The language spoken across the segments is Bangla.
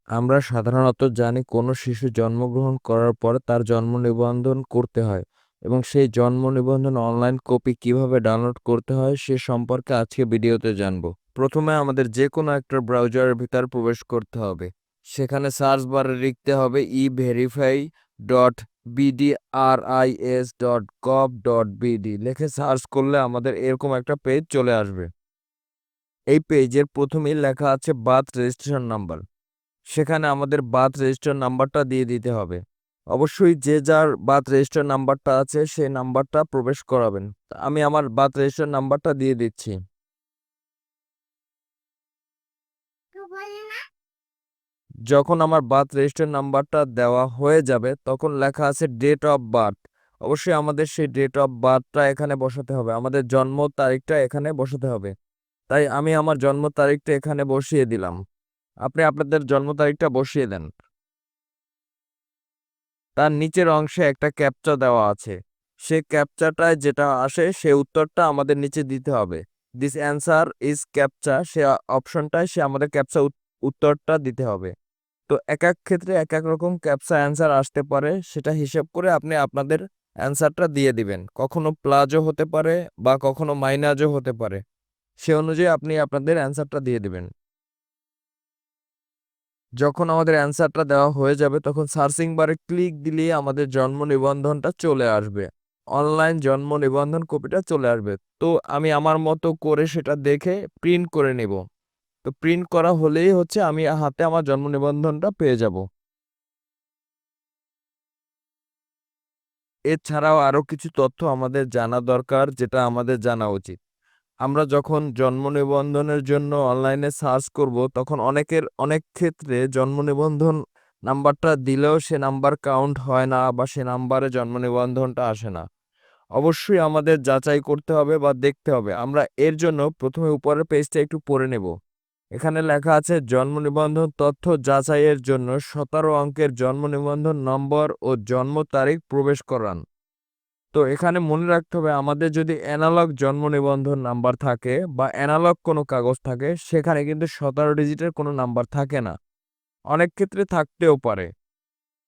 আমরা সাধারণত জানি কোনো শিশু জন্মগ্রহণ করার পর তার জন্ম নিবন্ধন করতে হয় এবং সেই জন্ম নিবন্ধন অনলাইন কপি কিভাবে ডাউনলোড করতে হয় সে সম্পর্কে আজকে ভিডিওতে জানবো। প্রথমে আমাদের যে কোনো একটা ব্রাউজারের ভিতর প্রবেশ করতে হবে। সেখানে সার্চ বারে লিখতে হবে everify.bdris.gov.bd লিখে সার্চ করলে আমাদের এরকম একটা পেজ চলে আসবে। এই পেজের প্রথমেই লেখা আছে বার্থ রেজিস্ট্রেশন নাম্বার। সেখানে আমাদের বার্থ রেজিস্টার নাম্বারটা দিয়ে দিতে হবে। অবশ্যই যে যার বার্থ রেজিস্টার নাম্বারটা আছে সেই নাম্বারটা প্রবেশ করাবেন। আমি আমার বার্থ রেজিস্টার নাম্বারটা দিয়ে দিচ্ছি। যখন আমার বার্থ রেজিস্টার নাম্বারটা দেওয়া হয়ে যাবে তখন লেখা আছে ডেট অফ বার্থ। অবশ্যই আমাদের সেই ডেট অফ বার্থটা এখানে বসাতে হবে, আমাদের জন্ম তারিখটা এখানে বসাতে হবে। তাই আমি আমার জন্ম তারিখটা এখানে বসিয়ে দিলাম। আপনি আপনাদের জন্ম তারিখটা বসিয়ে দেন। তার নিচের অংশে একটা ক্যাপচা দেওয়া আছে। সে ক্যাপচাটায় যেটা আসে সে উত্তরটা আমাদের নিচে দিতে হবে। দিস অ্যান্সার ইজ ক্যাপচা, সে অপশনটায় সে আমাদের ক্যাপচা উত্তরটা দিতে হবে। তো এক এক ক্ষেত্রে এক এক রকম ক্যাপচা অ্যান্সার আসতে পারে, সেটা হিসেব করে আপনি আপনাদের অ্যান্সারটা দিয়ে দিবেন। কখনো প্লাজও হতে পারে বা কখনো মাইনাজও হতে পারে, সে অনুযায়ী আপনি আপনাদের অ্যান্সারটা দিয়ে দিবেন। যখন আমাদের অ্যান্সারটা দেওয়া হয়ে যাবে তখন সার্চিং বারে ক্লিক দিলেই আমাদের জন্ম নিবন্ধনটা চলে আসবে। অনলাইন জন্ম নিবন্ধন কপিটা চলে আসবে। তো আমি আমার মতো করে সেটা দেখে প্রিন্ট করে নেব। তো প্রিন্ট করা হলেই হচ্ছে আমি হাতে আমার জন্ম নিবন্ধনটা পেয়ে যাব। এছাড়াও আরো কিছু তথ্য আমাদের জানা দরকার, যেটা আমাদের জানা উচিত। আমরা যখন জন্ম নিবন্ধনের জন্য অনলাইনে সার্চ করব তখন অনেক ক্ষেত্রে জন্ম নিবন্ধন নাম্বারটা দিলেও সে নাম্বার কাউন্ট হয় না বা সে নাম্বারে জন্ম নিবন্ধনটা আসে না। অবশ্যই আমাদের যাচাই করতে হবে বা দেখতে হবে। আমরা এর জন্য প্রথমে উপরের পেজটা একটু পড়ে নেব। এখানে লেখা আছে জন্ম নিবন্ধন তথ্য যাচাইয়ের জন্য 17 অঙ্কের জন্ম নিবন্ধন নম্বর ও জন্ম তারিখ প্রবেশ করান। তো এখানে মনে রাখতে হবে আমাদের যদি অ্যানালগ জন্ম নিবন্ধন নাম্বার থাকে বা অ্যানালগ কোনো কাগজ থাকে সেখানে কিন্তু 17 ডিজিটের কোনো নাম্বার থাকে না, অনেক ক্ষেত্রে থাকতেও পারে।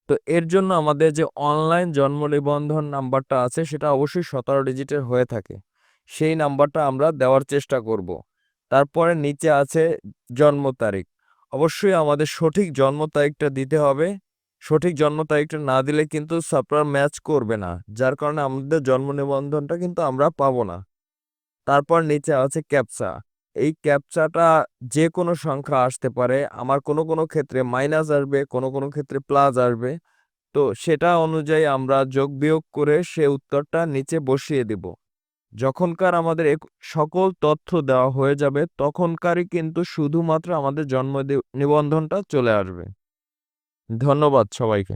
তো এর জন্য আমাদের যে অনলাইন জন্ম নিবন্ধন নাম্বারটা আছে সেটা অবশ্যই 17 ডিজিটের হয়ে থাকে, সেই নাম্বারটা আমরা দেওয়ার চেষ্টা করব। তারপরে নিচে আছে জন্ম তারিখ। অবশ্যই আমাদের সঠিক জন্ম তারিখটা দিতে হবে। সঠিক জন্ম তারিখটা না দিলে কিন্তু সফটওয়্যার ম্যাচ করবে না, যার কারণে আমাদের জন্ম নিবন্ধনটা কিন্তু আমরা পাবো না। তারপর নিচে আছে ক্যাপচা। এই ক্যাপচাটা যে কোনো সংখ্যা আসতে পারে, আমার কোনো কোনো ক্ষেত্রে মাইনাস আসবে, কোনো কোনো ক্ষেত্রে প্লাস আসবে। তো সেটা অনুযায়ী আমরা যোগ বিয়োগ করে সে উত্তরটা নিচে বসিয়ে দেব। যখনকার আমাদের সকল তথ্য দেওয়া হয়ে যাবে তখনকারই কিন্তু শুধুমাত্র আমাদের জন্ম নিবন্ধনটা চলে আসবে। ধন্যবাদ সবাইকে।